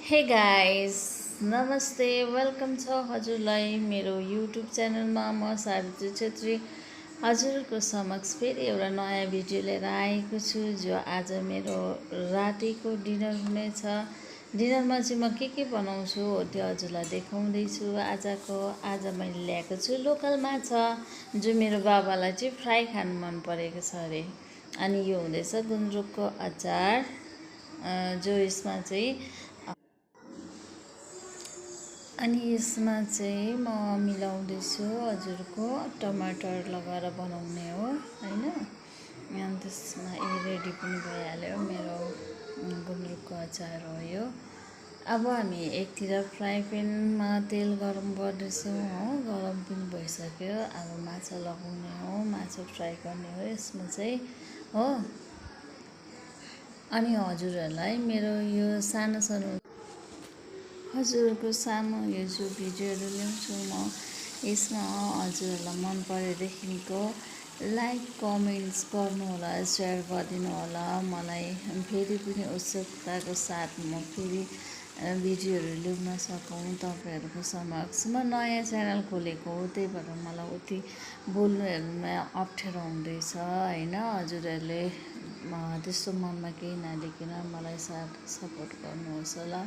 Hey guys, नमस्ते, welcome छ हजुरलाई मेरो युट्युब च्यानलमा। म सावित्री छेत्री हजुरको समक्ष फेरि एउटा नयाँ भिडियो लिएर आएको छु, जो आज मेरो रातिको डिनर हुनेछ। डिनरमा चाहिँ म के बनाउँछु हो त्यो हजुरलाई देखाउँदैछु। आज मैले ल्याएको छु लोकल माछा, जो मेरो बाबालाई चाहिँ फ्राई खानु मन परेको छ अरे। अनि यो हुँदैछ गुन्द्रुकको अचार, जो यसमा चाहिँ म मिलाउँदैछु हजुरको टमाटर लगाएर बनाउने हो हैन। अनि त्यसमा रेडी पनि भइहाल्यो मेरो गुन्द्रुकको अचार हो यो। अब हामी एकतिर फ्राई प्यानमा तेल गरम गर्दैछौँ हो, गरम पनि भइसक्यो। अब माछा लगाउने हो, माछा फ्राई गर्ने हो यसमा चाहिँ हो। अनि हजुरहरूलाई मेरो यो सानो हजुरको सानो यो जो भिडियोहरू ल्याउँछु म, यसमा हजुरहरूलाई मन परेदेखिको लाइक कमेन्ट्स गर्नुहोला, सेयर गरिदिनु होला। मलाई फेरि पनि उत्सुकताको साथ म फेरि भिडियोहरू ल्याउन सकौँ तपाईँहरूको समक्ष। म नयाँ च्यानल खोलेको हो, त्यही भएर मलाई उति बोल्नुहरूमा अप्ठ्यारो हुँदैछ हैन। हजुरहरूले त्यस्तो मनमा केही नलिकन मलाई साथ सपोर्ट गर्नुहोस् होला।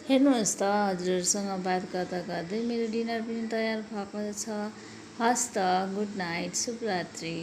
हेर्नुहोस् त, हजुरहरूसँग बात गर्दा गर्दै मेरो डिनर पनि तयार भएको छ। हस् त, गुड नाइट, शुभरात्रि।